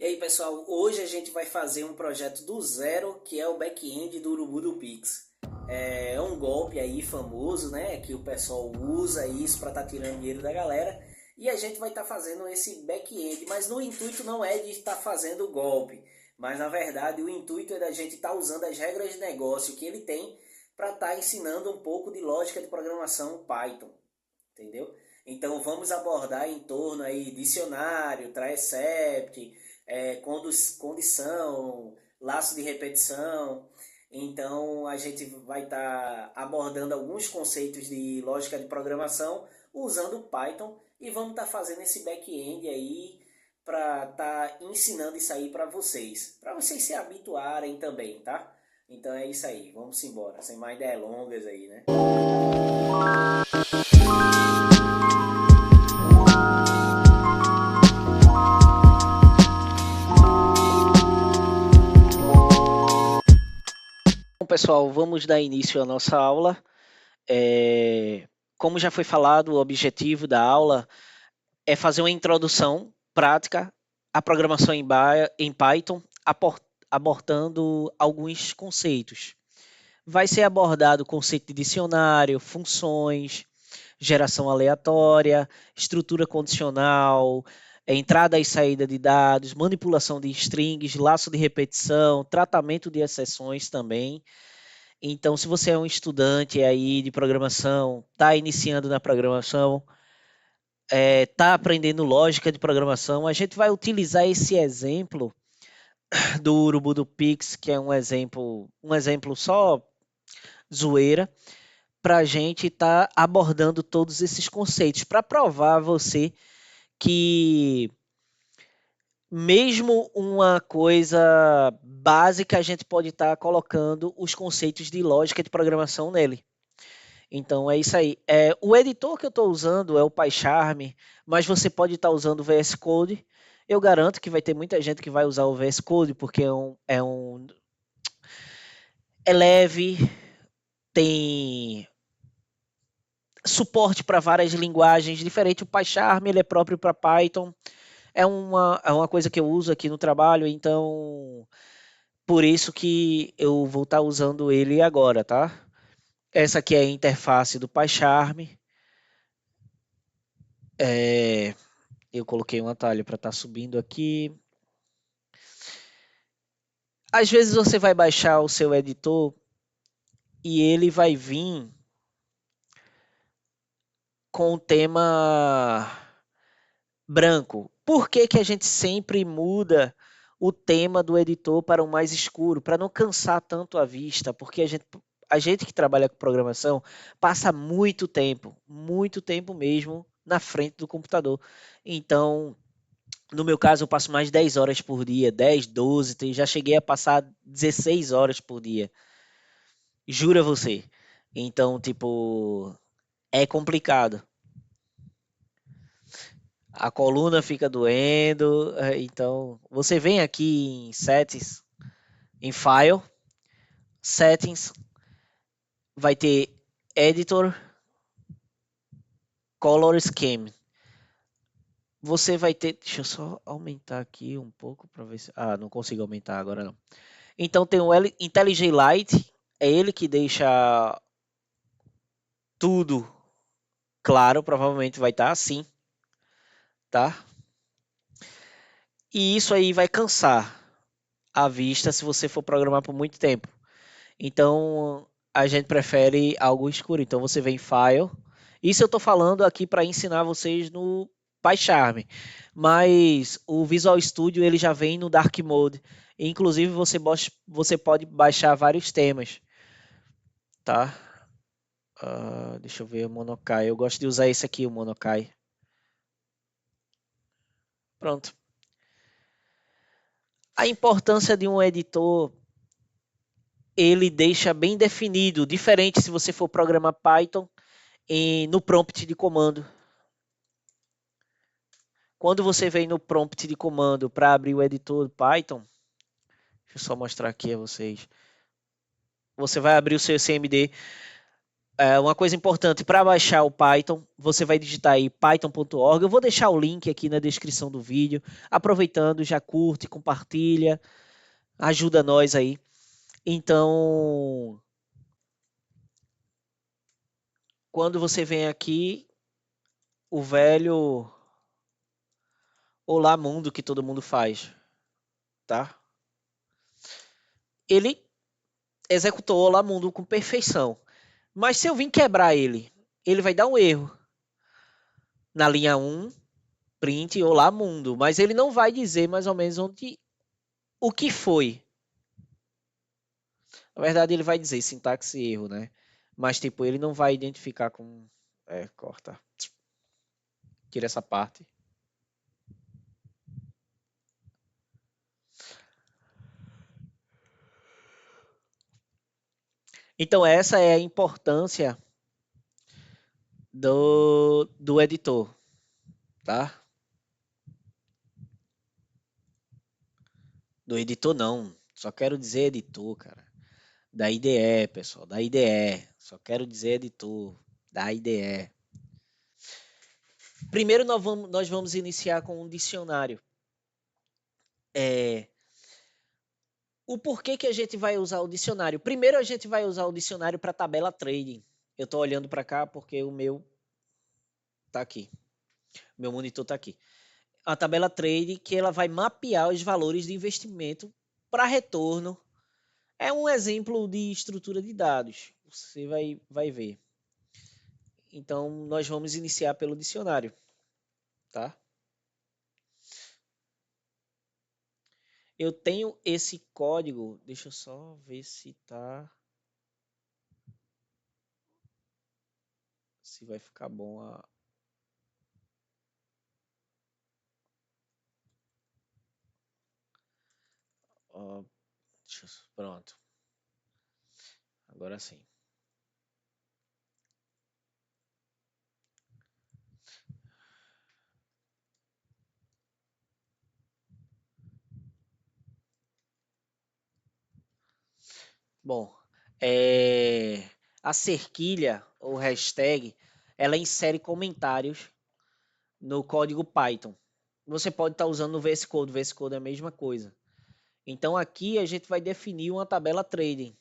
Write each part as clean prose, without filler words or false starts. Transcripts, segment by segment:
E aí, pessoal, hoje a gente vai fazer um projeto do zero, que é o back-end do Urubu do Pix. É um golpe aí famoso, né, que o pessoal usa isso para estar tirando dinheiro da galera. E a gente vai estar fazendo esse back-end, mas no intuito não é de estar fazendo o golpe, mas na verdade o intuito é da gente estar usando as regras de negócio que ele tem para estar ensinando um pouco de lógica de programação Python, entendeu? Então vamos abordar em torno aí dicionário, transcept, condição, laço de repetição. Então a gente vai estar abordando alguns conceitos de lógica de programação usando o Python e vamos estar fazendo esse back-end aí para estar ensinando isso aí para vocês se habituarem também, tá? Então é isso aí, vamos embora, sem mais delongas aí, né? Bom, pessoal, vamos dar início à nossa aula. Como já foi falado, o objetivo da aula é fazer uma introdução prática à programação em Python, abordando alguns conceitos. Vai ser abordado o conceito de dicionário, funções, geração aleatória, estrutura condicional, entrada e saída de dados, manipulação de strings, laço de repetição, tratamento de exceções também. Então, se você é um estudante aí de programação, está iniciando na programação, está aprendendo lógica de programação, a gente vai utilizar esse exemplo do Urubu do Pix, que é um exemplo só zoeira, para a gente estar abordando todos esses conceitos, para provar a você que mesmo uma coisa básica, a gente pode estar colocando os conceitos de lógica de programação nele. Então é isso aí. O editor que eu estou usando é o PyCharm, mas você pode estar usando o VS Code. Eu garanto que vai ter muita gente que vai usar o VS Code porque é leve, tem suporte para várias linguagens diferentes. O PyCharm ele é próprio para Python. É uma coisa que eu uso aqui no trabalho, então por isso que eu vou estar usando ele agora, tá? Essa aqui é a interface do PyCharm. Eu coloquei um atalho para estar subindo aqui. Às vezes você vai baixar o seu editor e ele vai vir com o tema branco. Por que que a gente sempre muda o tema do editor para o mais escuro? Para não cansar tanto a vista, porque a gente que trabalha com programação passa muito tempo mesmo na frente do computador. Então, no meu caso, eu passo mais de 10 horas por dia, 10, 12, já cheguei a passar 16 horas por dia. Jura você. Então, tipo, é complicado. A coluna fica doendo. Então, você vem aqui em Settings, em File, Settings, vai ter Editor, Color Scheme. Você vai ter. Deixa eu só aumentar aqui um pouco para ver se. Ah, não consigo aumentar agora não. Então tem o IntelliJ Light, é ele que deixa tudo claro, provavelmente vai estar assim, tá? E isso aí vai cansar a vista se você for programar por muito tempo. Então a gente prefere algo escuro. Então você vem em File. Isso eu estou falando aqui para ensinar vocês no PyCharm, mas o Visual Studio ele já vem no Dark Mode. Inclusive você pode baixar vários temas, tá? Deixa eu ver o Monokai. Eu gosto de usar esse aqui, o Monokai. Pronto. A importância de um editor, ele deixa bem definido, diferente se você for programar Python no prompt de comando. Quando você vem no prompt de comando para abrir o editor do Python, deixa eu só mostrar aqui a vocês. Você vai abrir o seu CMD. Uma coisa importante, para baixar o Python, você vai digitar aí python.org. Eu vou deixar o link aqui na descrição do vídeo. Aproveitando, já curte, compartilha, ajuda nós aí. Então, quando você vem aqui, o velho Olá Mundo que todo mundo faz, tá? Ele executou Olá Mundo com perfeição. Mas se eu vim quebrar ele, ele vai dar um erro. Na linha 1, print Olá Mundo. Mas ele não vai dizer mais ou menos o que foi. Na verdade, ele vai dizer sintaxe erro, né? Mas, tipo, ele não vai identificar com. Corta. Tira essa parte. Então, essa é a importância do editor, tá? Do editor, não. Só quero dizer editor, cara. Da IDE, pessoal. Da IDE. Só quero dizer editor. Da IDE. Primeiro, nós vamos iniciar com um dicionário. É, o porquê que a gente vai usar o dicionário? Primeiro, a gente vai usar o dicionário para tabela trading. Eu estou olhando para cá porque o meu tá aqui. Meu monitor tá aqui. A tabela trade que ela vai mapear os valores de investimento para retorno. É um exemplo de estrutura de dados. Você vai ver. Então, nós vamos iniciar pelo dicionário, tá? Eu tenho esse código, deixa eu só ver se vai ficar bom pronto. Agora sim. Bom, a cerquilha ou hashtag, ela insere comentários no código Python. Você pode estar usando o VS Code. O VS Code é a mesma coisa. Então aqui a gente vai definir uma tabela trading.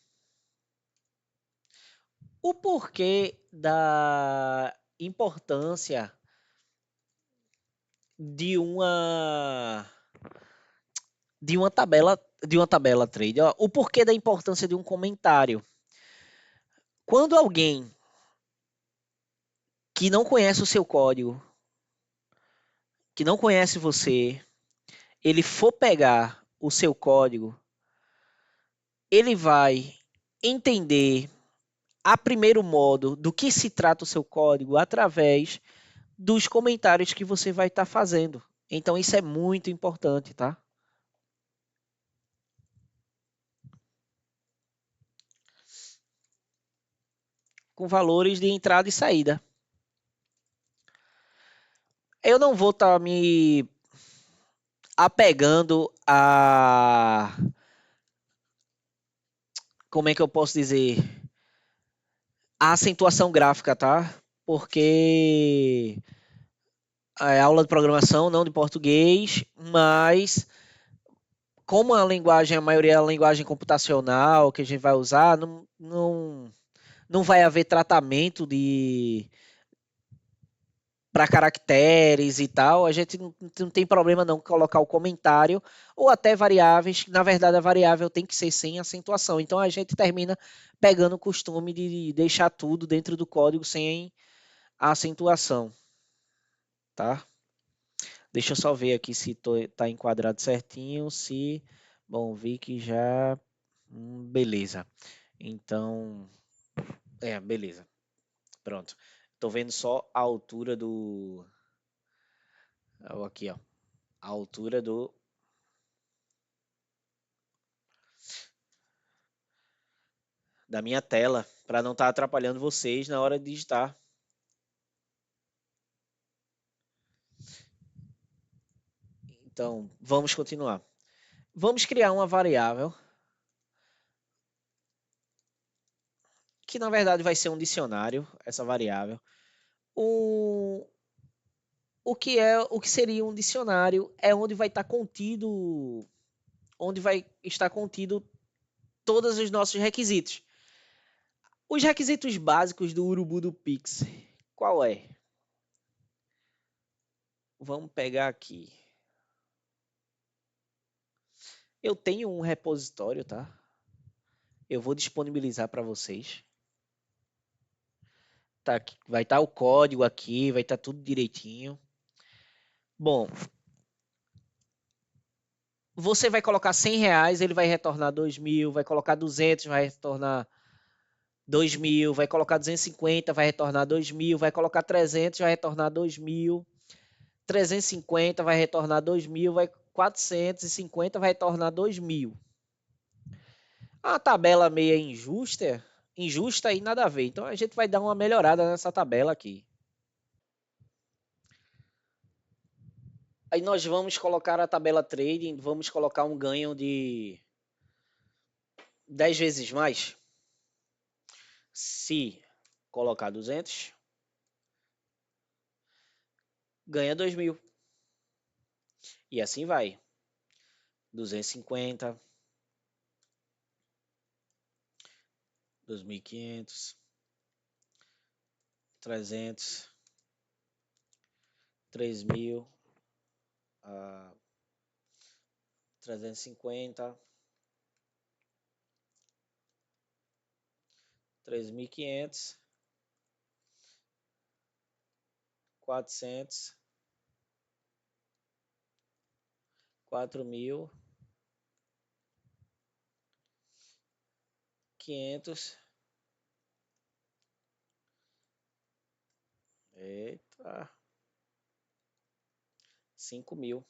O porquê da importância de uma tabela trade. O porquê da importância de um comentário. Quando alguém que não conhece o seu código, que não conhece você, ele for pegar o seu código, ele vai entender a primeiro modo do que se trata o seu código através dos comentários que você vai estar fazendo. Então isso é muito importante, tá? Com valores de entrada e saída. Eu não vou estar me apegando a, como é que eu posso dizer, a acentuação gráfica, tá? Porque é aula de programação, não de português, mas como a linguagem, a maioria é a linguagem computacional que a gente vai usar, não vai haver tratamento de para caracteres e tal, a gente não tem problema não colocar o comentário ou até variáveis. Na verdade, a variável tem que ser sem acentuação. Então a gente termina pegando o costume de deixar tudo dentro do código sem acentuação, tá? Deixa eu só ver aqui se tá enquadrado certinho, se bom, vi que já beleza. Então, beleza. Pronto. Tô vendo só a altura aqui, ó. A altura da minha tela, para não estar atrapalhando vocês na hora de digitar. Então, vamos continuar. Vamos criar uma variável que na verdade vai ser um dicionário, essa variável. O, o que seria um dicionário é onde vai estar contido todos os nossos requisitos. Os requisitos básicos do Urubu do Pix, qual é? Vamos pegar aqui. Eu tenho um repositório, tá? Eu vou disponibilizar para vocês. Tá, vai estar o código aqui, vai estar tudo direitinho. Bom, você vai colocar R$ 100, ele vai retornar 2.000, vai colocar 200, vai retornar 2.000, vai colocar 250, vai retornar 2.000, vai colocar 300, vai retornar 2.000, 350 vai retornar 2.000, vai 450 vai retornar 2.000. A tabela meio injusta e nada a ver. Então a gente vai dar uma melhorada nessa tabela aqui. Aí nós vamos colocar a tabela trading, vamos colocar um ganho de 10 vezes mais. Se colocar 200, ganha 2.000. E assim vai. 250, 2.500, 300, 3.000, 350, 3.500, 400, 4.000, 500. Eita. 5.000.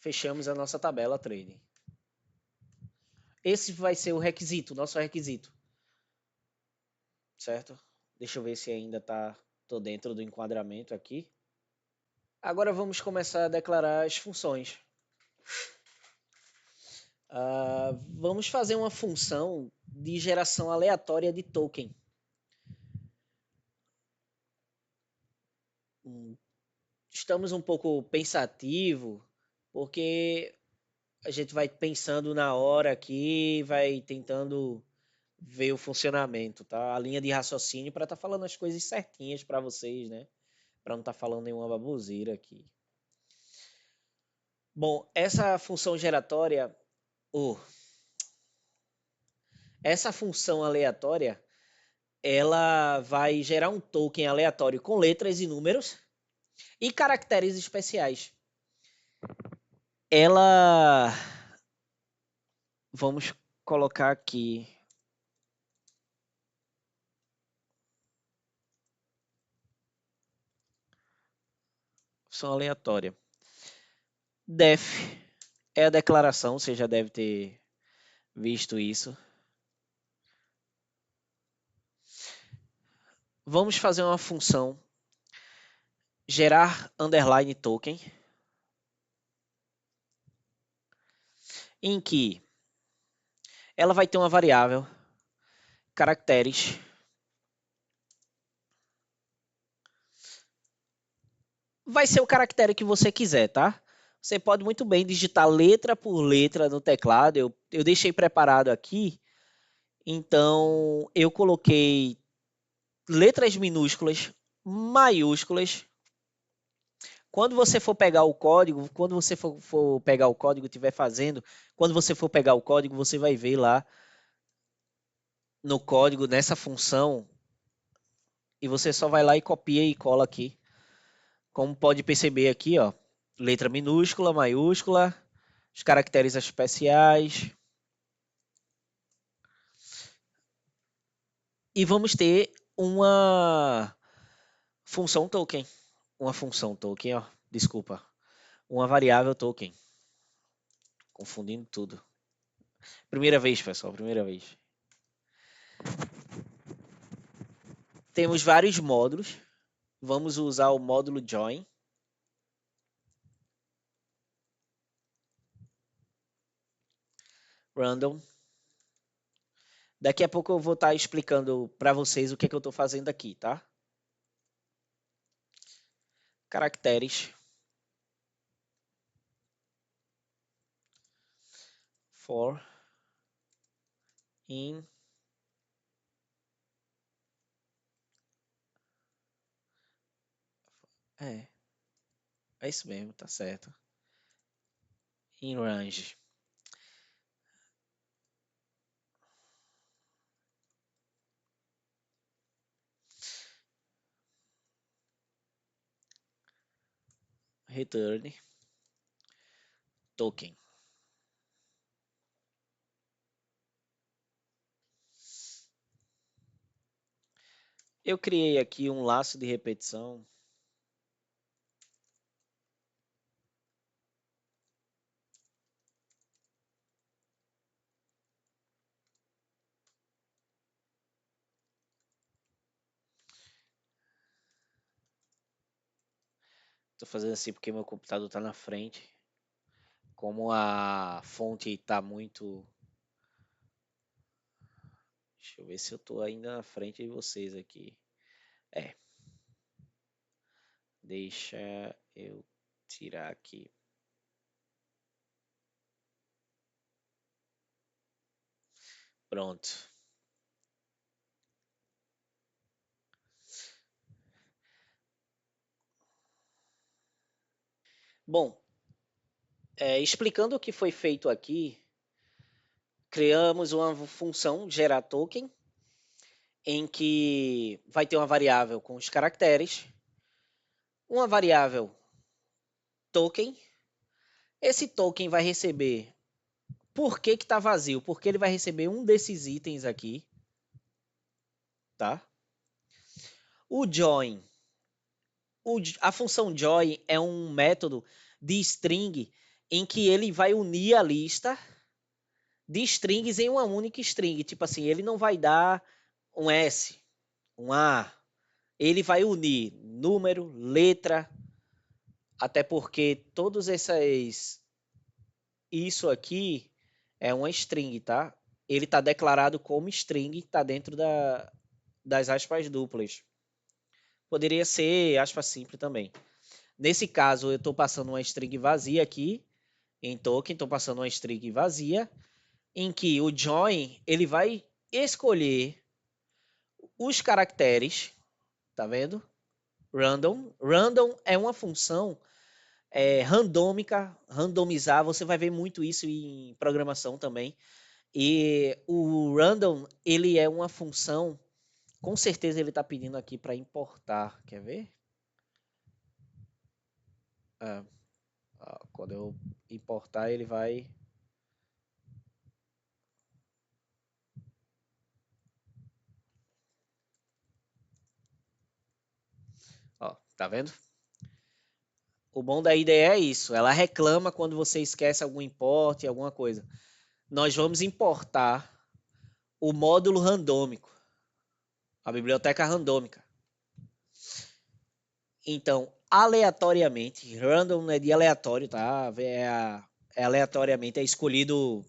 Fechamos a nossa tabela trading. Esse vai ser o requisito, nosso requisito. Certo? Deixa eu ver se ainda tô dentro do enquadramento aqui. Agora vamos começar a declarar as funções. Vamos fazer uma função de geração aleatória de token. Estamos um pouco pensativo, porque a gente vai pensando na hora aqui, vai tentando ver o funcionamento, tá? A linha de raciocínio para estar falando as coisas certinhas para vocês, né? Para não estar falando nenhuma baboseira aqui. Bom, essa função geratória, essa função aleatória, ela vai gerar um token aleatório com letras e números e caracteres especiais. Ela, vamos colocar aqui, função aleatória. Def é a declaração, você já deve ter visto isso. Vamos fazer uma função gerar underline token, em que ela vai ter uma variável caracteres vai ser o caractere que você quiser, tá? Você pode muito bem digitar letra por letra no teclado. Eu deixei preparado aqui, então eu coloquei letras minúsculas, maiúsculas. Quando você for pegar o código, quando você for pegar o código, estiver fazendo, quando você for pegar o código, você vai ver lá no código, nessa função, e você só vai lá e copia e cola aqui. Como pode perceber aqui, ó, letra minúscula, maiúscula, os caracteres especiais. E vamos ter uma função token. Uma função token, ó, desculpa. Uma variável token. Confundindo tudo. Primeira vez, pessoal, primeira vez. Temos vários módulos. Vamos usar o módulo join. random. Daqui a pouco eu vou estar explicando para vocês o que é que eu estou fazendo aqui, tá? Caracteres for in é, é isso mesmo, tá certo. In range. Return token. Eu criei aqui um laço de repetição. Estou fazendo assim porque meu computador está na frente. Como a fonte está muito. Deixa eu ver se eu estou ainda na frente de vocês aqui. É. Deixa eu tirar aqui. Pronto. Bom, explicando o que foi feito aqui, criamos uma função gerar token, em que vai ter uma variável com os caracteres, uma variável token. Esse token vai receber por que está vazio, porque ele vai receber um desses itens aqui, tá? O join, a função join é um método de string em que ele vai unir a lista de strings em uma única string. Tipo assim, ele não vai dar um S, um A. Ele vai unir número, letra, até porque todos essas... Isso aqui é uma string, tá? Ele está declarado como string, está dentro das aspas duplas. Poderia ser aspas simples também. Nesse caso, eu estou passando uma string vazia aqui, em token, estou passando uma string vazia, em que o join ele vai escolher os caracteres, tá vendo? Random. Random é uma função randômica, randomizar. Você vai ver muito isso em programação também. E o random ele é uma função. Com certeza ele está pedindo aqui para importar. Quer ver? Ah, quando eu importar ele vai. Ó, tá vendo? O bom da IDE é isso. Ela reclama quando você esquece algum import, alguma coisa. Nós vamos importar o módulo randômico, a biblioteca randômica. Então, aleatoriamente, random é de aleatório, tá? É aleatoriamente, é escolhido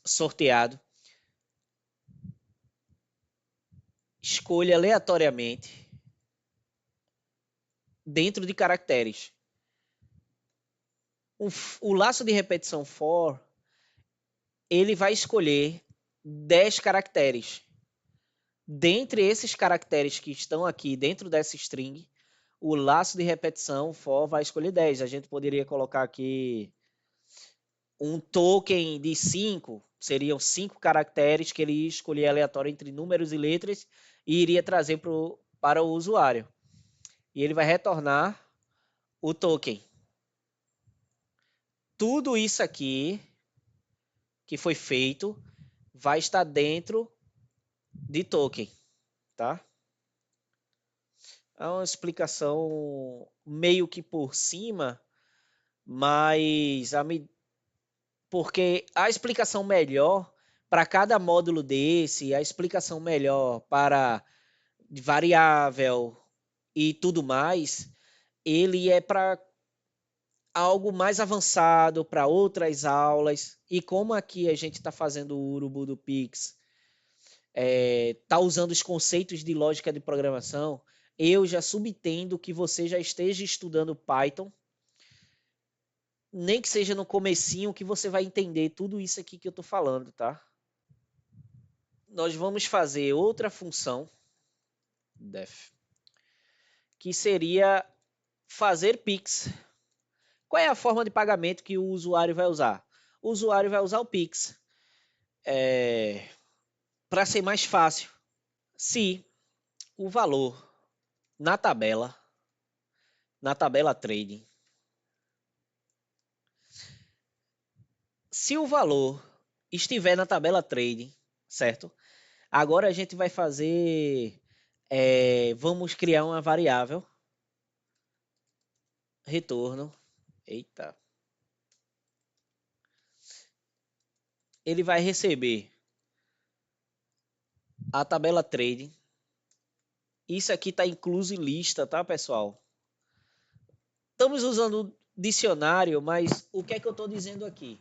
sorteado. Escolha aleatoriamente dentro de caracteres. O laço de repetição for, ele vai escolher 10 caracteres. Dentre esses caracteres que estão aqui dentro dessa string, o laço de repetição for vai escolher 10. A gente poderia colocar aqui um token de 5, seriam 5 caracteres que ele ia escolher aleatório entre números e letras e iria trazer para o usuário. E ele vai retornar o token. Tudo isso aqui que foi feito vai estar dentro de token, tá? É uma explicação meio que por cima, mas porque a explicação melhor para cada módulo desse, a explicação melhor para variável e tudo mais, ele é para algo mais avançado para outras aulas. E como aqui a gente está fazendo o Urubu do Pix, está usando os conceitos de lógica de programação, eu já subtendo que você já esteja estudando Python, nem que seja no comecinho que você vai entender tudo isso aqui que eu estou falando, tá? Nós vamos fazer outra função, def, que seria fazer Pix. Qual é a forma de pagamento que o usuário vai usar? O usuário vai usar o Pix. Para ser mais fácil, se o valor na tabela trading, se o valor estiver na tabela trading, certo? Agora a gente vai fazer, vamos criar uma variável retorno. Eita. Ele vai receber a tabela trading. Isso aqui está incluso em lista, tá, pessoal? Estamos usando dicionário, mas o que é que eu estou dizendo aqui?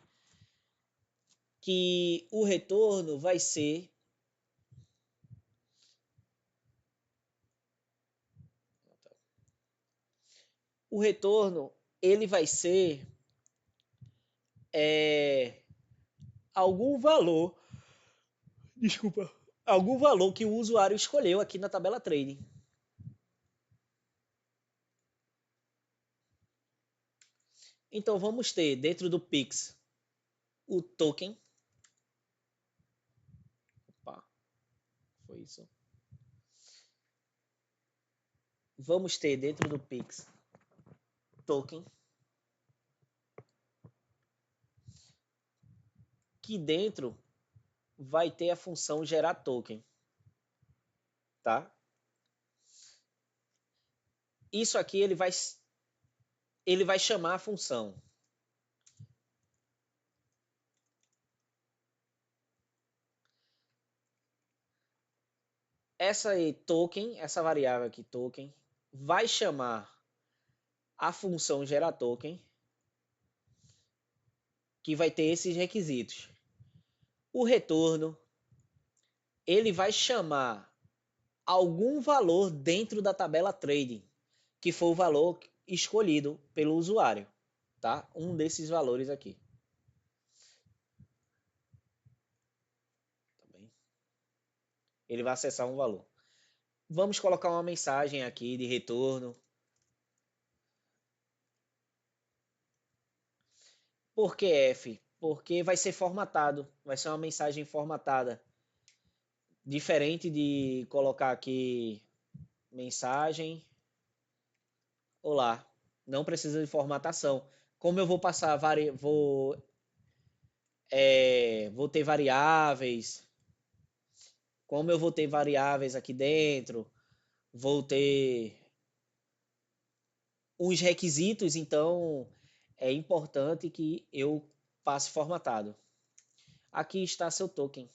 Que o retorno vai ser ele vai ser algum valor, desculpa, algum valor que o usuário escolheu aqui na tabela trading. Então vamos ter dentro do Pix o token. Opa, foi isso. Vamos ter dentro do Pix token, que dentro vai ter a função gerar token, tá? Isso aqui ele vai chamar a função. Essa aí, token, essa variável aqui, token, vai chamar a função gerar token, que vai ter esses requisitos. O retorno, ele vai chamar algum valor dentro da tabela trading, que for o valor escolhido pelo usuário, tá? Um desses valores aqui. Tá bem? Ele vai acessar um valor. Vamos colocar uma mensagem aqui de retorno. Por que F? Porque vai ser formatado, vai ser uma mensagem formatada. Diferente de colocar aqui mensagem, olá, não precisa de formatação. Como eu vou passar, vou ter variáveis, como eu vou ter variáveis aqui dentro, vou ter uns requisitos, então é importante que eu passe formatado. Aqui está seu token.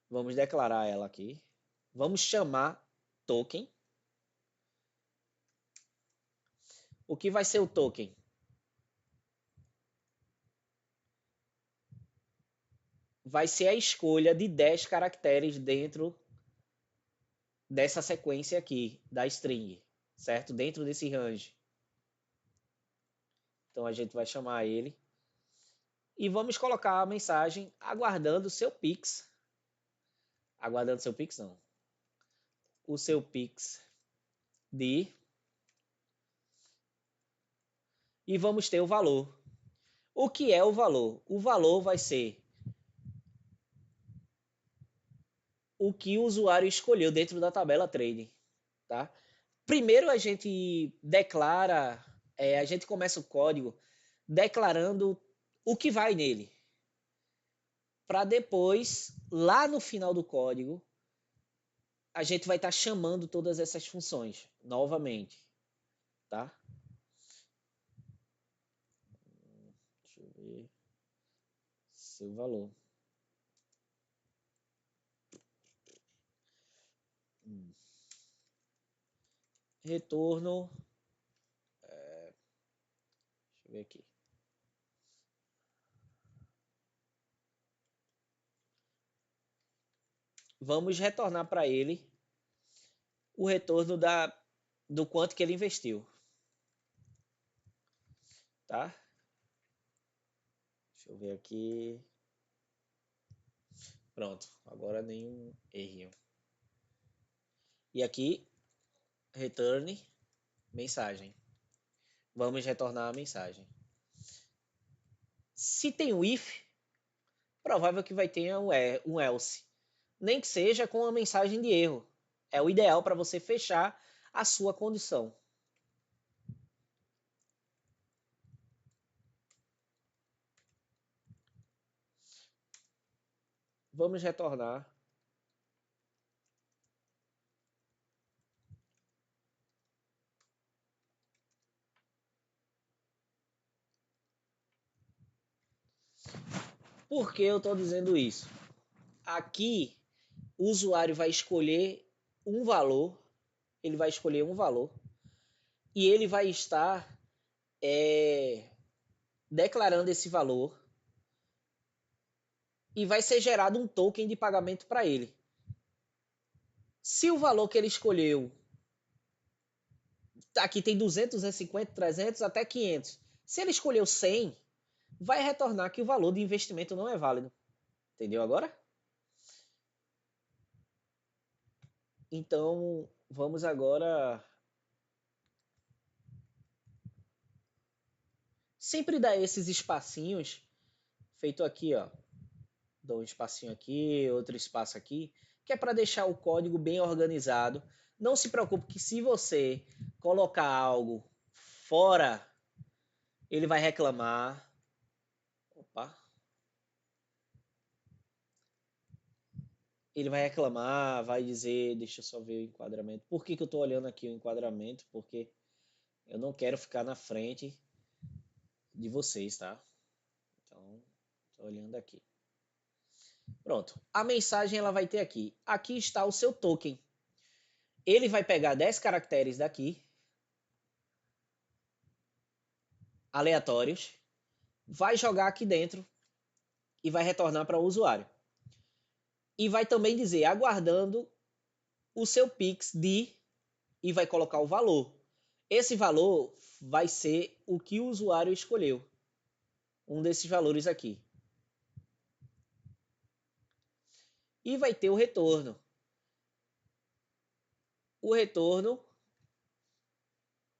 Vamos declarar ela aqui. Vamos chamar token. O que vai ser o token? Vai ser a escolha de 10 caracteres dentro dessa sequência aqui, da string, certo? Dentro desse range. Então a gente vai chamar ele. E vamos colocar a mensagem aguardando o seu Pix. Aguardando seu Pix, não. O seu Pix de. E vamos ter o valor. O que é o valor? O valor vai ser o que o usuário escolheu dentro da tabela trading, tá? Primeiro a gente declara, a gente começa o código declarando o que vai nele, para depois, lá no final do código, a gente vai estar chamando todas essas funções novamente, tá? Deixa eu ver seu valor. retorno, deixa eu ver aqui. Vamos retornar para ele o retorno do quanto que ele investiu, tá? Deixa eu ver aqui. Pronto, agora nenhum erro. E aqui, return, mensagem. Vamos retornar a mensagem. Se tem um if, provável que vai ter um else. Nem que seja com uma mensagem de erro. É o ideal para você fechar a sua condição. Vamos retornar. Por que eu estou dizendo isso? Aqui, o usuário vai escolher um valor. Ele vai escolher um valor. E ele vai estar declarando esse valor. E vai ser gerado um token de pagamento para ele. Se o valor que ele escolheu, aqui tem 200, 250, 300 até 500. Se ele escolheu 100, vai retornar que o valor de investimento não é válido. Entendeu agora? Então, vamos agora sempre dar esses espacinhos, feito aqui, ó. Dou um espacinho aqui, outro espaço aqui, que é para deixar o código bem organizado. Não se preocupe que se você colocar algo fora, ele vai reclamar. Opa. Ele vai reclamar, vai dizer, deixa eu só ver o enquadramento. Por que eu estou olhando aqui o enquadramento? Porque eu não quero ficar na frente de vocês, tá? Então, estou olhando aqui. Pronto. A mensagem ela vai ter aqui. Aqui está o seu token. Ele vai pegar 10 caracteres daqui, aleatórios, vai jogar aqui dentro e vai retornar para o usuário. E vai também dizer, aguardando o seu Pix de... e vai colocar o valor. Esse valor vai ser o que o usuário escolheu. Um desses valores aqui. E vai ter o retorno. O retorno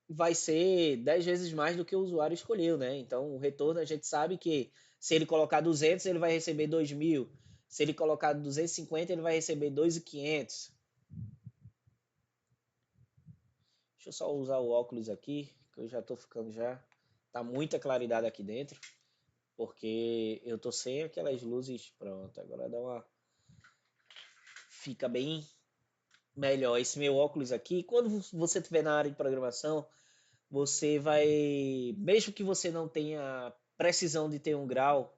vai ser 10 vezes mais do que o usuário escolheu, né? Então, o retorno a gente sabe que se ele colocar 200, ele vai receber 2.000. Se ele colocar 250, ele vai receber 2.500. Deixa eu só usar o óculos aqui, que eu já tô ficando já... Tá muita claridade aqui dentro, porque eu tô sem aquelas luzes. Pronto, agora dá uma... Fica bem melhor esse meu óculos aqui. Quando você estiver na área de programação, você vai, mesmo que você não tenha precisão de ter um grau,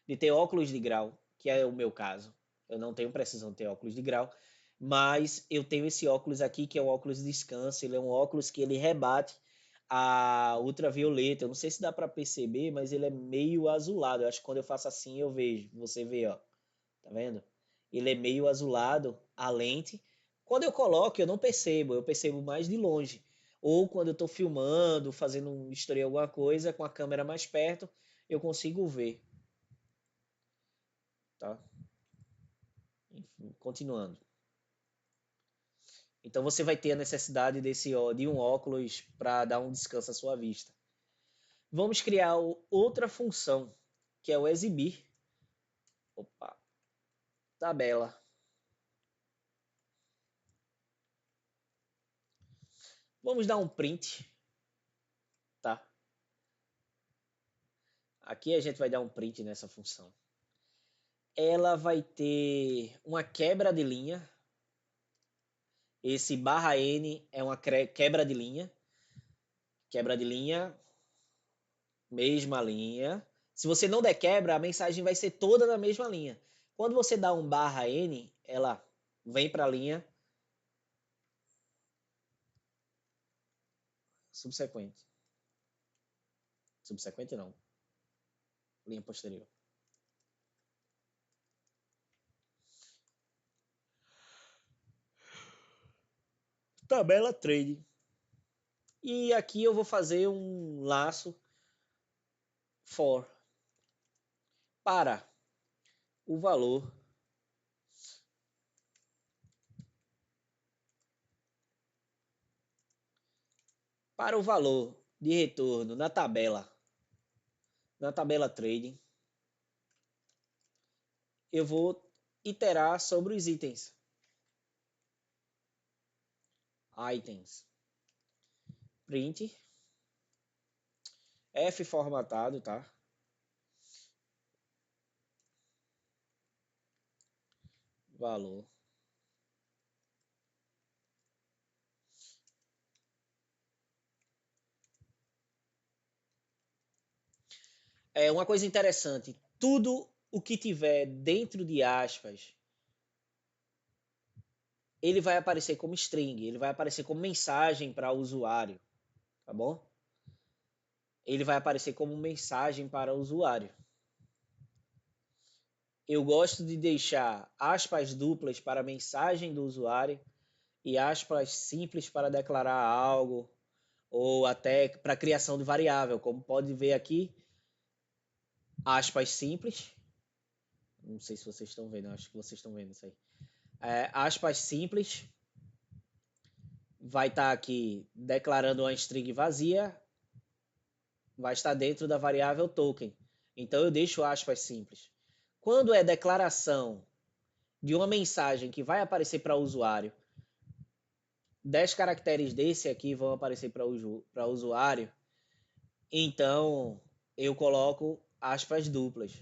de ter óculos de grau, que é o meu caso, eu não tenho precisão de ter óculos de grau, mas eu tenho esse óculos aqui que é um óculos de descanso, ele é um óculos que ele rebate a ultravioleta. Eu não sei se dá para perceber, mas ele é meio azulado. Eu acho que quando eu faço assim eu vejo, você vê, ó, tá vendo? Ele é meio azulado, a lente. Quando eu coloco, eu não percebo, eu percebo mais de longe. Ou quando eu estou filmando, fazendo misturei alguma coisa com a câmera mais perto, eu consigo ver, tá? Enfim, continuando. Então você vai ter a necessidade de um óculos para dar um descanso à sua vista. Vamos criar outra função, que é o exibir. Opa, tabela. Vamos dar um print, tá? Aqui a gente vai dar um print nessa função. Ela vai ter uma quebra de linha. Esse barra N é uma quebra de linha. Quebra de linha, mesma linha. Se você não der quebra, a mensagem vai ser toda na mesma linha. Quando você dá um barra N, ela vem para a linha subsequente. Subsequente não. Linha posterior. Tabela trade. E aqui eu vou fazer um laço for para o valor de retorno na tabela trading, eu vou iterar sobre os itens. Print. F formatado, tá? Valor. É uma coisa interessante. Tudo o que tiver dentro de aspas, ele vai aparecer como string, ele vai aparecer como mensagem para o usuário, tá bom? Ele vai aparecer como mensagem para o usuário. Eu gosto de deixar aspas duplas para a mensagem do usuário e aspas simples para declarar algo ou até para criação de variável, como pode ver aqui, aspas simples. Não sei se vocês estão vendo, acho que vocês estão vendo isso aí. Aspas simples vai estar aqui declarando uma string vazia, vai estar dentro da variável token. Então eu deixo aspas simples. Quando é declaração de uma mensagem que vai aparecer para o usuário, 10 caracteres desse aqui vão aparecer para o usuário, então eu coloco aspas duplas.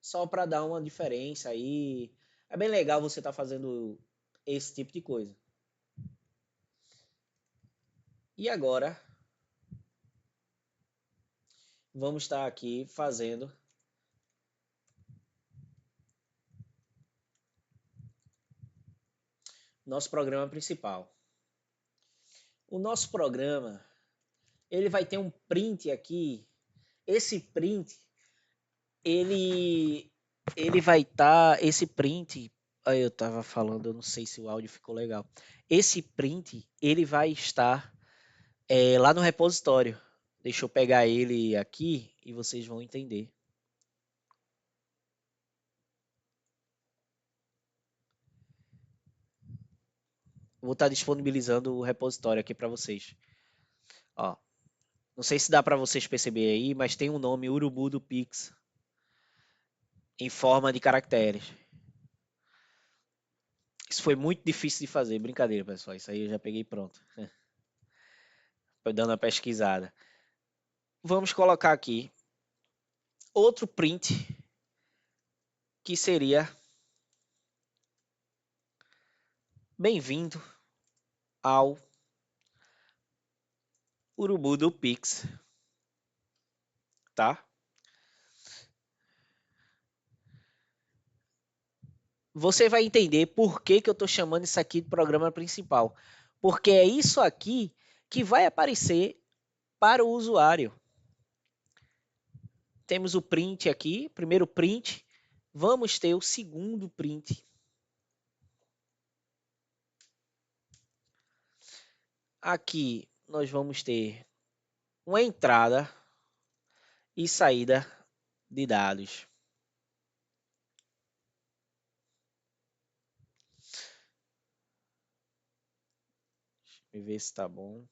Só para dar uma diferença aí. É bem legal você estar fazendo esse tipo de coisa. E agora, vamos estar aqui fazendo nosso programa principal. O nosso programa, ele vai ter um print aqui. Esse print, ele vai estar, esse print, aí eu estava falando, eu não sei se o áudio ficou legal. Esse print, ele vai estar lá no repositório. Deixa eu pegar ele aqui e vocês vão entender. Vou estar disponibilizando o repositório aqui para vocês. Ó, não sei se dá para vocês perceber aí, mas tem um nome Urubu do Pix em forma de caracteres. Isso foi muito difícil de fazer, brincadeira, pessoal. Isso aí eu já peguei pronto. Foi dando uma pesquisada. Vamos colocar aqui outro print que seria bem-vindo ao Urubu do Pix, tá? Você vai entender por que eu estou chamando isso aqui de programa principal. Porque é isso aqui que vai aparecer para o usuário. Temos o print aqui, primeiro print. Vamos ter o segundo print. Aqui nós vamos ter uma entrada e saída de dados. Deixa eu ver se está bom.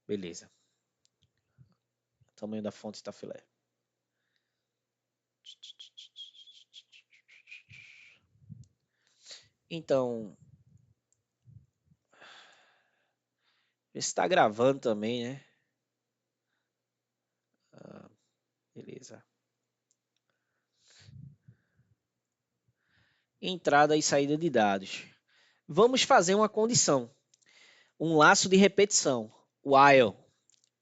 Beleza. O tamanho da fonte está filé. Então, está gravando também, né? Beleza. Entrada e saída de dados. Vamos fazer uma condição. Um laço de repetição. While.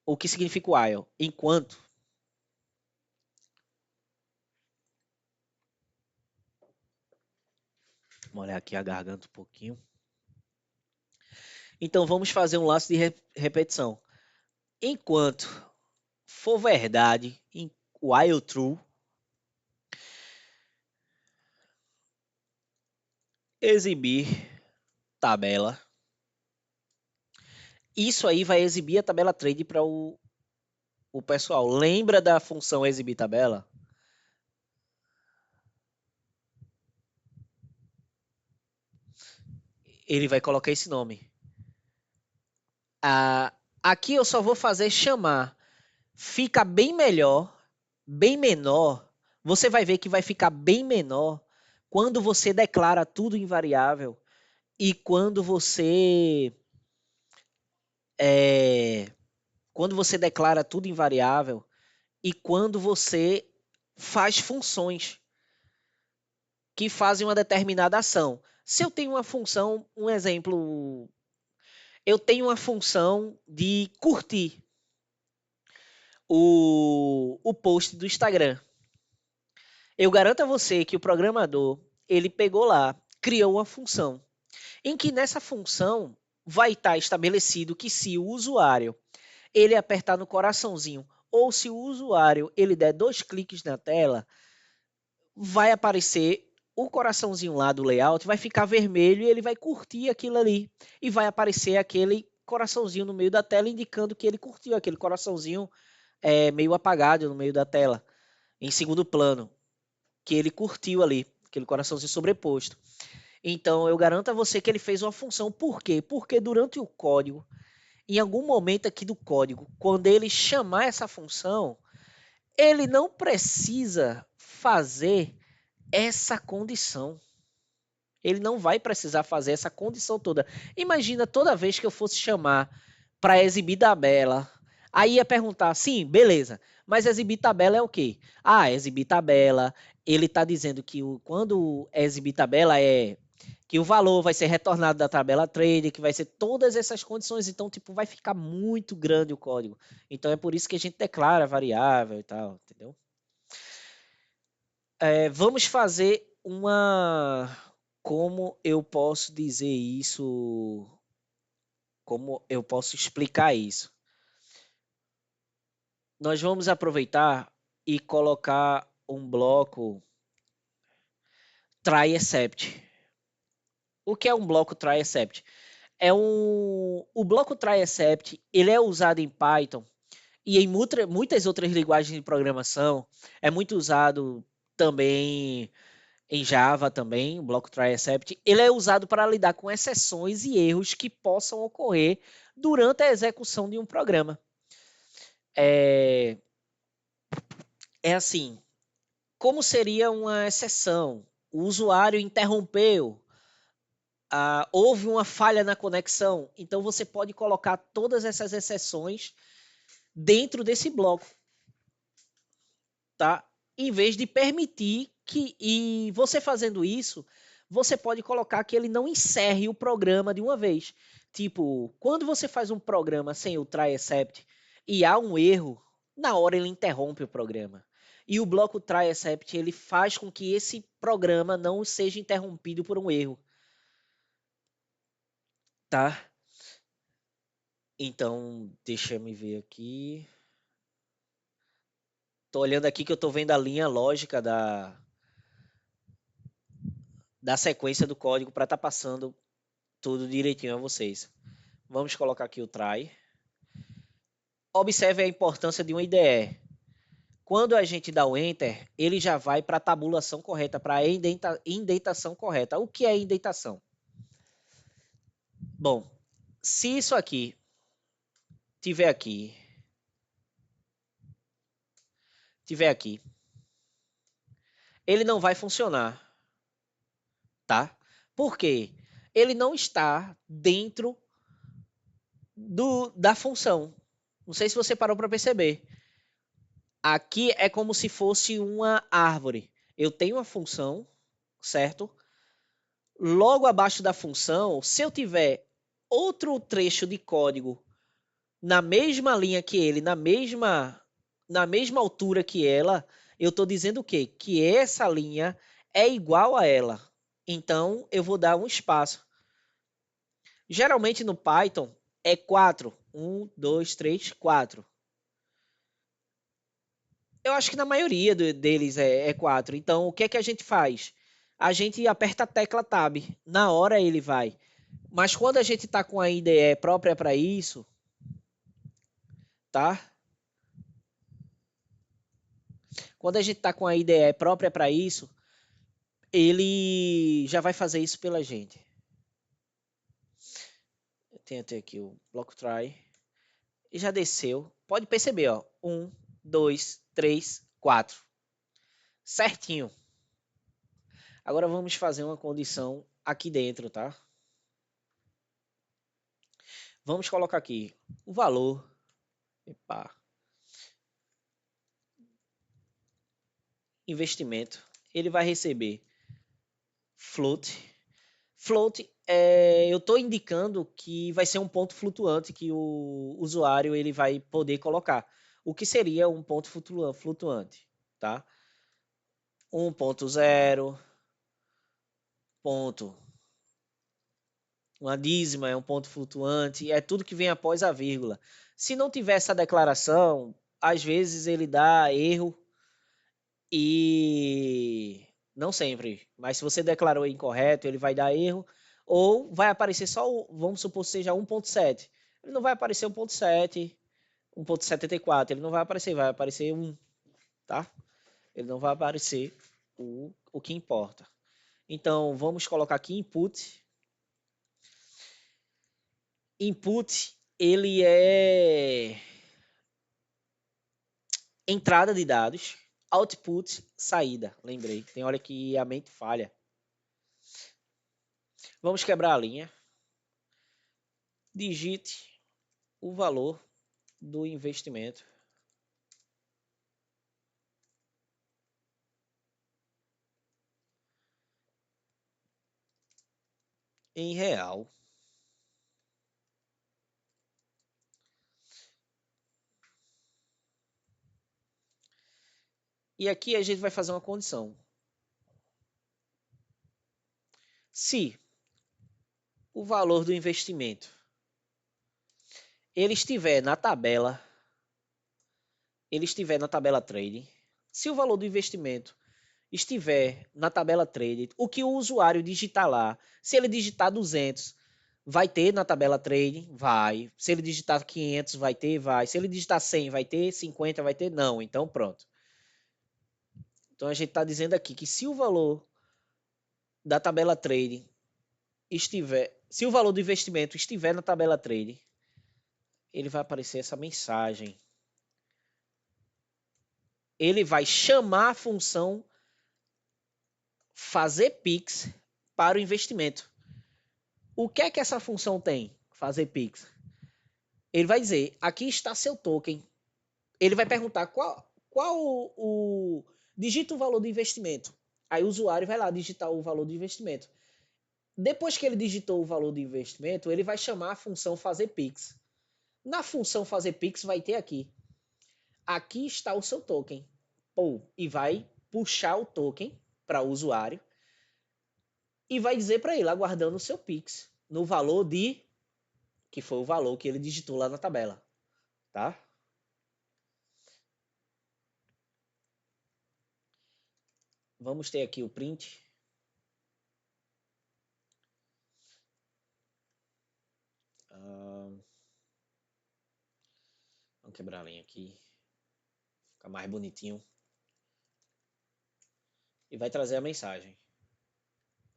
O que significa while? Enquanto. Vamos olhar aqui a garganta um pouquinho. Então, vamos fazer um laço de repetição. enquanto for verdade, while true, exibir tabela. Isso aí vai exibir a tabela trade para o pessoal. Lembra da função exibir tabela? Ele vai colocar esse nome. Aqui eu só vou fazer chamar. Fica bem melhor, bem menor. Você vai ver que vai ficar bem menor quando você declara tudo em variável e é, quando você declara tudo em variável e quando você faz funções que fazem uma determinada ação. Se eu tenho uma função, um exemplo, eu tenho uma função de curtir o post do Instagram. Eu garanto a você que o programador, ele pegou lá, criou uma função, em que nessa função vai estar estabelecido que se o usuário ele apertar no coraçãozinho ou se o usuário ele der 2 cliques na tela, vai aparecer o coraçãozinho lá do layout, vai ficar vermelho e ele vai curtir aquilo ali. E vai aparecer aquele coraçãozinho no meio da tela indicando que ele curtiu, aquele coraçãozinho meio apagado no meio da tela, em segundo plano, que ele curtiu ali, aquele coraçãozinho sobreposto. Então eu garanto a você que ele fez uma função. Por quê? Porque durante o código, em algum momento aqui do código, quando ele chamar essa função, ele não precisa fazer essa condição. Ele não vai precisar fazer essa condição toda. Imagina toda vez que eu fosse chamar para exibir tabela, aí ia perguntar, sim, beleza, mas exibir tabela é o quê? Ah, exibir tabela, ele está dizendo que quando exibir tabela é que o valor vai ser retornado da tabela trade, que vai ser todas essas condições, então tipo vai ficar muito grande o código. Então é por isso que a gente declara variável e tal, entendeu? Vamos fazer uma. Como eu posso dizer isso? Como eu posso explicar isso? Nós vamos aproveitar e colocar um bloco try except. O que é um bloco try except? O bloco try except ele é usado em Python e em muitas outras linguagens de programação. É muito usado também em Java também, o bloco try except, ele é usado para lidar com exceções e erros que possam ocorrer durante a execução de um programa. É, é assim, como seria uma exceção? O usuário interrompeu, houve uma falha na conexão, então você pode colocar todas essas exceções dentro desse bloco, tá? Em vez de permitir que, e você fazendo isso, você pode colocar que ele não encerre o programa de uma vez. Tipo, quando você faz um programa sem o try except e há um erro, na hora ele interrompe o programa. E o bloco try except ele faz com que esse programa não seja interrompido por um erro, tá? Então, deixa eu me ver aqui. Tô olhando aqui que eu tô vendo a linha lógica da sequência do código para estar passando tudo direitinho a vocês. Vamos colocar aqui o try. Observe a importância de um IDE. Quando a gente dá o Enter, ele já vai para a tabulação correta, para a indentação correta. O que é indentação? Bom, se isso aqui tiver aqui, ele não vai funcionar, tá? Por quê? Ele não está dentro da função. Não sei se você parou para perceber. Aqui é como se fosse uma árvore. Eu tenho uma função, certo? Logo abaixo da função, se eu tiver outro trecho de código na mesma linha que ele, na mesma altura que ela, eu estou dizendo o quê? Que essa linha é igual a ela. Então, eu vou dar um espaço. Geralmente no Python, É 4. 1, 2, 3, 4. Eu acho que na maioria deles é 4. Então, o que é que a gente faz? A gente aperta a tecla Tab. Na hora ele vai. Mas quando a gente está com a IDE própria para isso, tá? Quando a gente está com a IDE própria para isso, ele já vai fazer isso pela gente. Eu tenho até aqui o bloco try. E já desceu. Pode perceber, ó. 1, 2, 3, 4. Certinho. Agora vamos fazer uma condição aqui dentro, tá? Vamos colocar aqui o valor. Epa. Investimento. Ele vai receber float. Float, eu estou indicando que vai ser um ponto flutuante que o usuário ele vai poder colocar. O que seria um ponto flutuante, tá? 1.0, ponto. Uma dízima é um ponto flutuante, é tudo que vem após a vírgula. Se não tiver essa declaração, às vezes ele dá erro e não sempre, mas se você declarou incorreto, ele vai dar erro ou vai aparecer só, vamos supor que seja 1.7. Ele não vai aparecer 1.7, 1.74, ele não vai aparecer 1, tá? Ele não vai aparecer o que importa. Então, vamos colocar aqui input. Input, ele é entrada de dados, output, saída. Lembrei, tem hora que a mente falha. Vamos quebrar a linha. Digite o valor do investimento em real. E aqui a gente vai fazer uma condição. Se o valor do investimento ele estiver na tabela trading, se o valor do investimento estiver na tabela trading, o que o usuário digitar lá, se ele digitar 200, vai ter na tabela trading? Vai. Se ele digitar 500, vai ter? Vai. Se ele digitar 100, vai ter? 50, vai ter? Não. Então, pronto. Então, a gente está dizendo aqui que se o valor da tabela trading estiver, se o valor do investimento estiver na tabela trading, ele vai aparecer essa mensagem. Ele vai chamar a função fazer Pix para o investimento. O que é que essa função tem? Fazer Pix. Ele vai dizer, aqui está seu token. Ele vai perguntar qual digita o valor do investimento. Aí o usuário vai lá digitar o valor do investimento. Depois que ele digitou o valor do investimento, ele vai chamar a função fazer Pix. Na função fazer Pix vai ter aqui. Aqui está o seu token. E vai puxar o token para o usuário e vai dizer para ele, aguardando o seu Pix, no valor que foi o valor que ele digitou lá na tabela, tá? Vamos ter aqui o print. Vamos quebrar a linha aqui. Ficar mais bonitinho. E vai trazer a mensagem.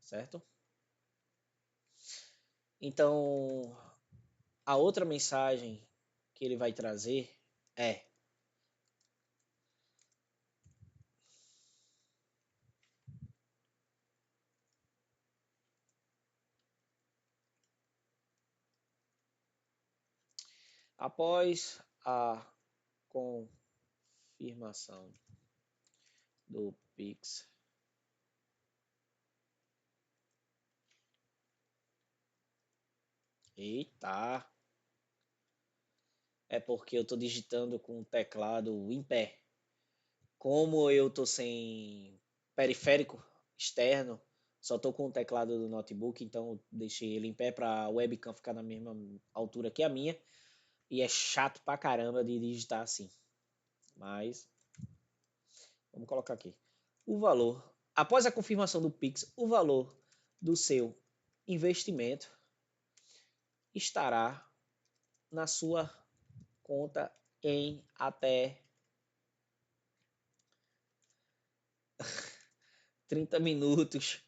Certo? Então, a outra mensagem que ele vai trazer é: após a confirmação do Pix, eita, é porque eu estou digitando com o teclado em pé. Como eu estou sem periférico externo, Só estou com o teclado do notebook, então deixei ele em pé para a webcam ficar na mesma altura que a minha. E é chato pra caramba de digitar assim. Mas vamos colocar aqui. O valor, após a confirmação do Pix, o valor do seu investimento estará na sua conta em até 30 minutos.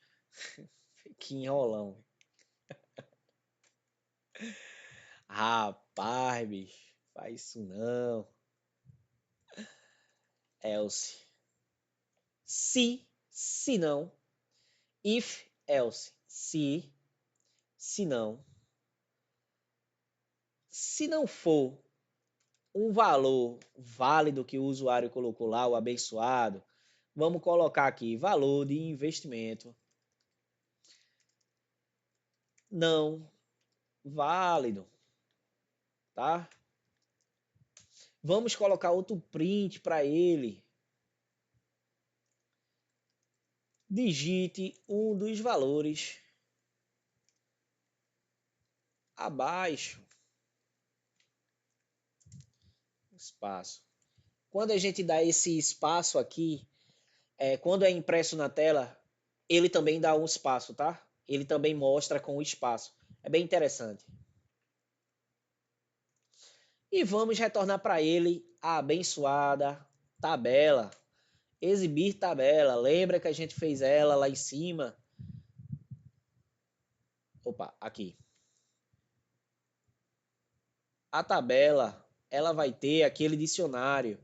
Que enrolão. Rapaz, bicho, faz isso não. Else. Se não. If, else. Se não. Se não for um valor válido que o usuário colocou lá, o abençoado, vamos colocar aqui valor de investimento não válido, tá? Vamos colocar outro print para ele. Digite um dos valores abaixo. Espaço. Quando a gente dá esse espaço aqui, quando é impresso na tela, ele também dá um espaço, tá? Ele também mostra com o espaço. É bem interessante. E vamos retornar para ele a abençoada tabela. Exibir tabela. Lembra que a gente fez ela lá em cima? Opa, aqui. A tabela, ela vai ter aquele dicionário.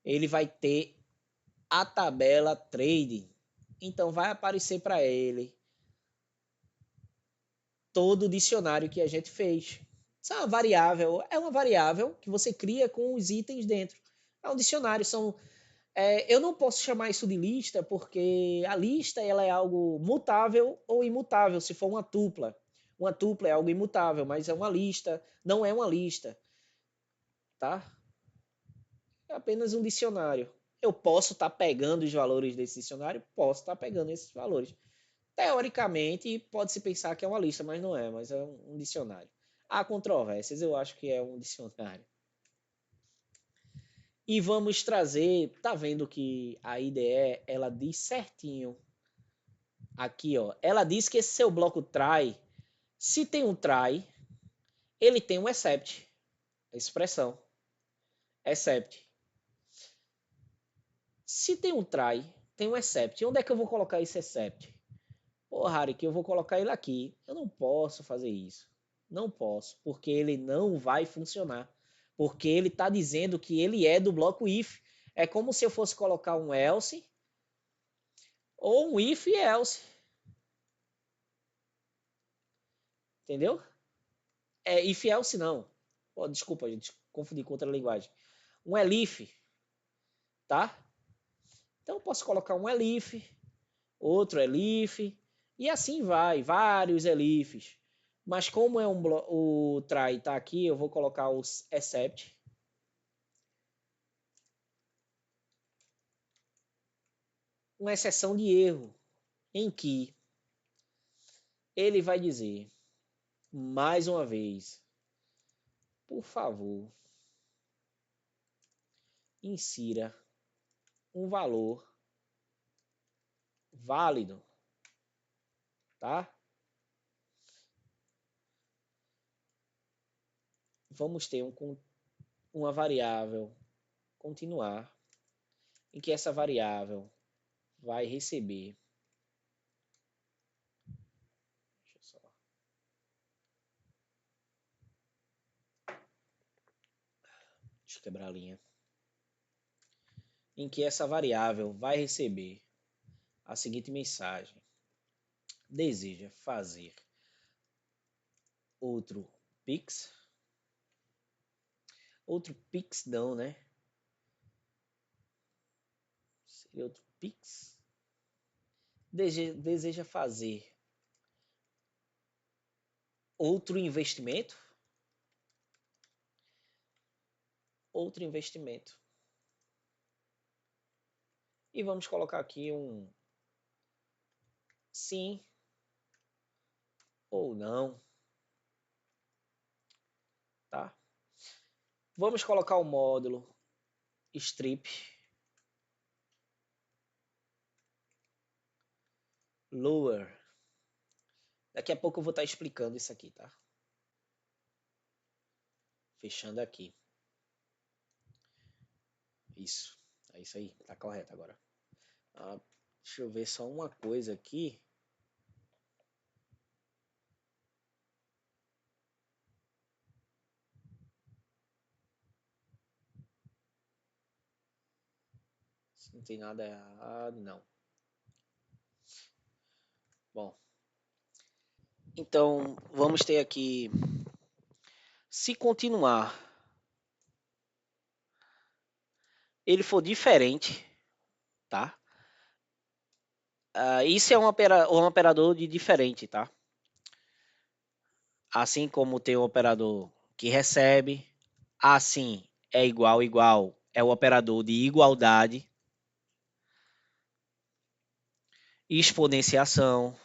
Ele vai ter a tabela trade. Então vai aparecer para ele todo o dicionário que a gente fez. Isso é uma variável que você cria com os itens dentro. É um dicionário, eu não posso chamar isso de lista porque a lista ela é algo mutável ou imutável, se for uma tupla. Uma tupla é algo imutável, mas é uma lista, não é uma lista, tá? É apenas um dicionário. Eu posso estar pegando os valores desse dicionário? Posso estar pegando esses valores. Teoricamente, pode-se pensar que é uma lista, mas não é, mas é um dicionário. Há controvérsias, eu acho que é um dicionário. E vamos trazer, tá vendo que a IDE, ela diz certinho aqui, ó. Ela diz que esse seu bloco try, se tem um try, ele tem um except, a expressão, except. Se tem um try, tem um except. Onde é que eu vou colocar esse except? Pô, Harry, que eu vou colocar ele aqui. Eu não posso fazer isso. Não posso, porque ele não vai funcionar. Porque ele está dizendo que ele é do bloco if. É como se eu fosse colocar um else ou um if e else. Entendeu? É if else não. Oh, desculpa, gente, confundi com outra linguagem. Um elif, tá? Então eu posso colocar um elif, outro elif, e assim vai, vários elifs. Mas como é o try está aqui, eu vou colocar os except. Uma exceção de erro, em que ele vai dizer, mais uma vez, por favor, insira um valor válido, tá? Vamos ter uma variável continuar, em que essa variável vai receber. Deixa eu só. Deixa eu quebrar a linha. Em que essa variável vai receber a seguinte mensagem: deseja fazer outro Pix? Outro Pix não, né? Seria outro Pix? Deseja fazer outro investimento? Outro investimento. E vamos colocar aqui sim ou não, tá? Vamos colocar o módulo strip lower. Daqui a pouco eu vou estar explicando isso aqui, tá? Fechando aqui. Isso. É isso aí. Tá correto agora. Deixa eu ver só uma coisa aqui. Se não tem nada errado, não. Bom. Então, vamos ter aqui. Se continuar, ele for diferente, tá? Isso é um operador de diferente, tá? Assim como tem o operador que recebe, assim é igual, igual, é o operador de igualdade, exponenciação,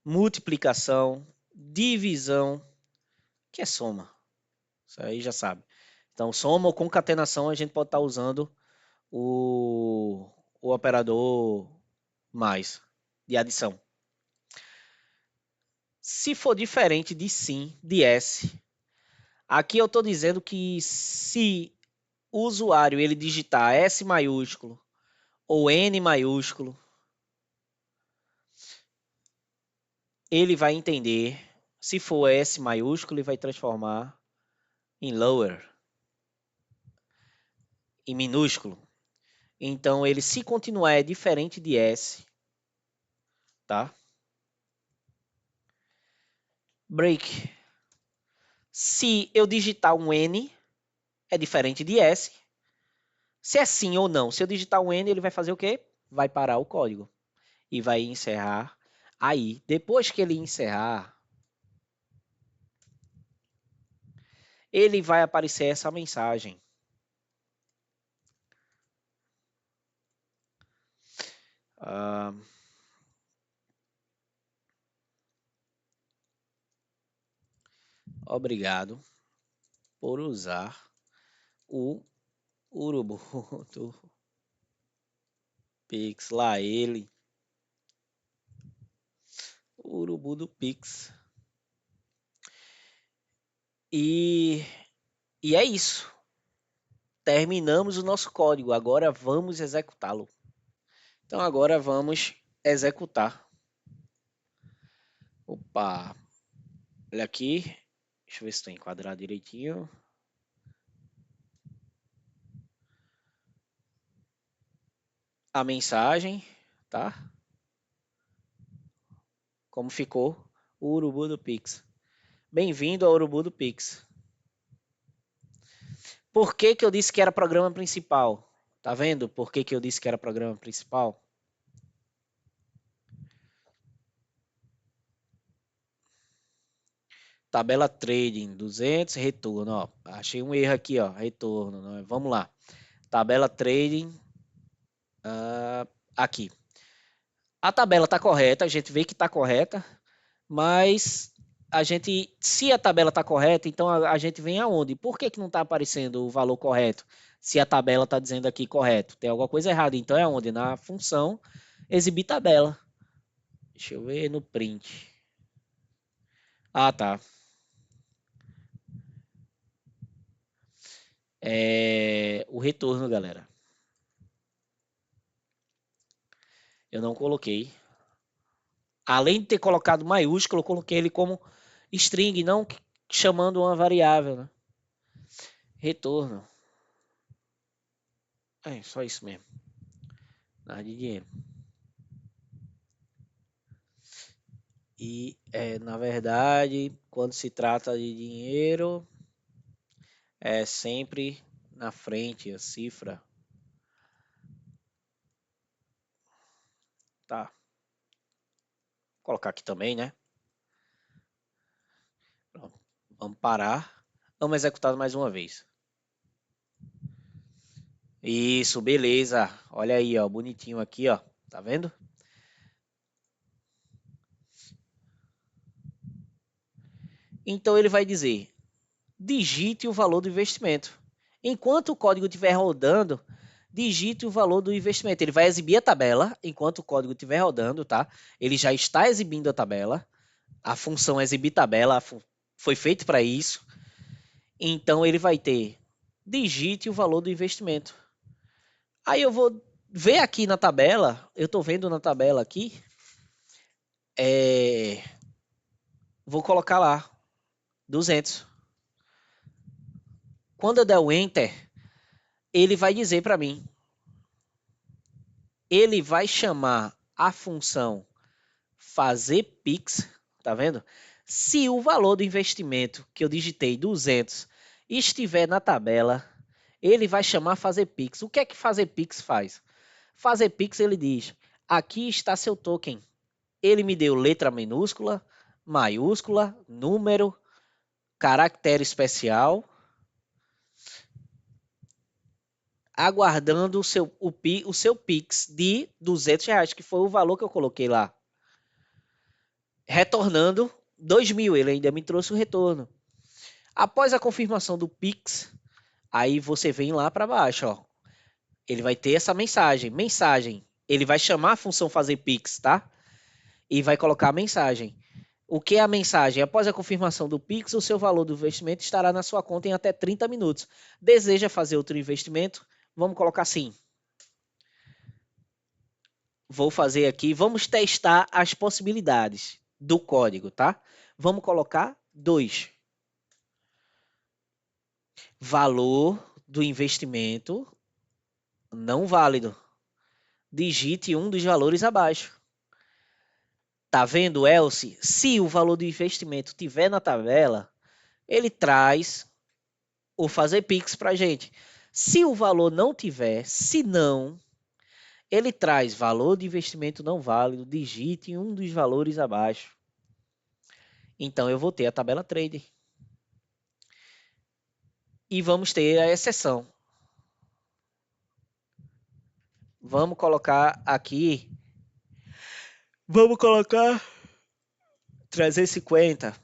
multiplicação, divisão, que é soma. Isso aí já sabe. Então, soma ou concatenação, a gente pode estar usando o operador mais, de adição. Se for diferente de sim, de S, aqui eu estou dizendo que se o usuário ele digitar S maiúsculo ou N maiúsculo, ele vai entender. Se for S maiúsculo, ele vai transformar em lower, em minúsculo. Então, ele se continuar é diferente de S, tá? Break. Se eu digitar um N, é diferente de S. Se é sim ou não. Se eu digitar um N, ele vai fazer o quê? Vai parar o código e vai encerrar aí. Depois que ele encerrar, ele vai aparecer essa mensagem. Obrigado por usar o Urubu do Pix. Lá ele. O Urubu do Pix. E, e é isso. Terminamos o nosso código. Agora vamos executá-lo. Então agora vamos executar. Opa. Olha aqui. Deixa eu ver se está enquadrado direitinho. A mensagem, tá? Como ficou o Urubu do Pix. Bem-vindo ao Urubu do Pix. Por que que eu disse que era programa principal? Tá vendo por que que eu disse que era programa principal? Tabela trading, 200, retorno, ó. Achei um erro aqui, ó, retorno. Né? Vamos lá. Tabela trading, aqui. A tabela tá correta, a gente vê que tá correta, mas a gente, se a tabela tá correta, então a gente vem aonde? Por que que não tá aparecendo o valor correto? Se a tabela tá dizendo aqui correto, tem alguma coisa errada. Então é onde? Na função exibir tabela. Deixa eu ver no print. Ah, tá. O retorno, galera. Eu não coloquei. Além de ter colocado maiúsculo, eu coloquei ele como string, não chamando uma variável, né? Retorno. É só isso mesmo. Nada de dinheiro. E, na verdade, quando se trata de dinheiro, é sempre na frente a cifra. Tá. Vou colocar aqui também, né? Pronto. Vamos parar. Vamos executar mais uma vez. Isso, beleza. Olha aí, ó, bonitinho aqui, ó. Tá vendo? Então ele vai dizer: digite o valor do investimento. Enquanto o código estiver rodando, digite o valor do investimento. Ele vai exibir a tabela enquanto o código estiver rodando, tá? Ele já está exibindo a tabela. A função exibir tabela foi feita para isso. Então ele vai ter digite o valor do investimento. Aí eu vou ver aqui na tabela, eu estou vendo na tabela aqui, vou colocar lá 200. Quando eu der o enter, ele vai dizer para mim, ele vai chamar a função fazer Pix, tá vendo? Se o valor do investimento que eu digitei 200 estiver na tabela, ele vai chamar fazer Pix. O que é que fazer Pix faz? Fazer Pix ele diz: aqui está seu token. Ele me deu letra minúscula, maiúscula, número, caractere especial, aguardando o seu Pix de R$ 200, que foi o valor que eu coloquei lá. Retornando 2.000, ele ainda me trouxe o retorno. Após a confirmação do Pix, aí você vem lá para baixo, ó. Ele vai ter essa mensagem. Mensagem. Ele vai chamar a função fazer Pix, tá? E vai colocar a mensagem. O que é a mensagem? Após a confirmação do Pix, o seu valor do investimento estará na sua conta em até 30 minutos. Deseja fazer outro investimento? Vamos colocar assim. Vou fazer aqui, vamos testar as possibilidades do código, tá? Vamos colocar 2. Valor do investimento não válido. Digite um dos valores abaixo. Tá vendo, Elcio? Se o valor do investimento tiver na tabela, ele traz o fazer Pix para gente. Se o valor não tiver, se não, ele traz valor de investimento não válido, digite um dos valores abaixo. Então eu vou ter a tabela trade. E vamos ter a exceção. Vamos colocar aqui. Vamos colocar 350.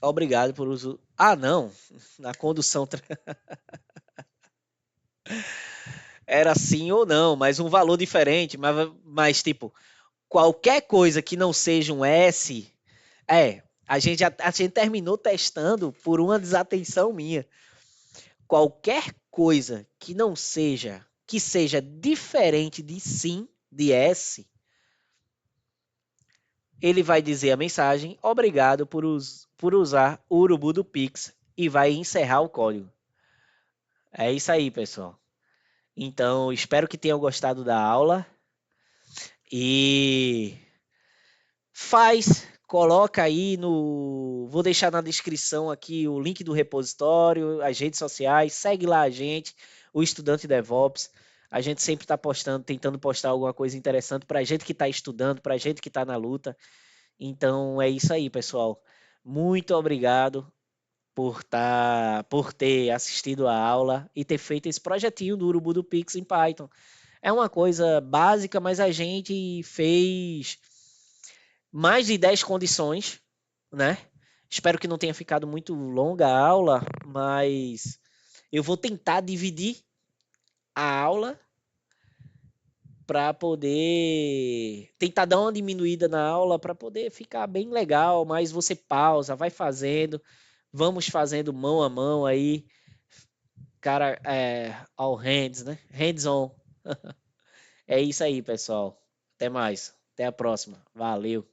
Obrigado por uso. Ah, não. Na condução era sim ou não, mas um valor diferente. Mas tipo, qualquer coisa que não seja um S. A gente terminou testando por uma desatenção minha. Qualquer coisa que não seja, que seja diferente de sim, de S, ele vai dizer a mensagem, obrigado por usar o Urubu do Pix e vai encerrar o código. É isso aí, pessoal. Então, espero que tenham gostado da aula e coloca aí no, vou deixar na descrição aqui o link do repositório, as redes sociais, segue lá a gente, o Estudante DevOps. A gente sempre está postando, tentando postar alguma coisa interessante para a gente que está estudando, para a gente que está na luta. Então é isso aí, pessoal. Muito obrigado por ter assistido a aula e ter feito esse projetinho do Urubu do Pix em Python. É uma coisa básica, mas a gente fez mais de 10 condições, né? Espero que não tenha ficado muito longa a aula, mas eu vou tentar dividir a aula para poder tentar dar uma diminuída na aula para poder ficar bem legal, mas você pausa, vai fazendo, vamos fazendo mão a mão aí, cara, all hands, né? Hands on. É isso aí, pessoal. Até mais. Até a próxima. Valeu.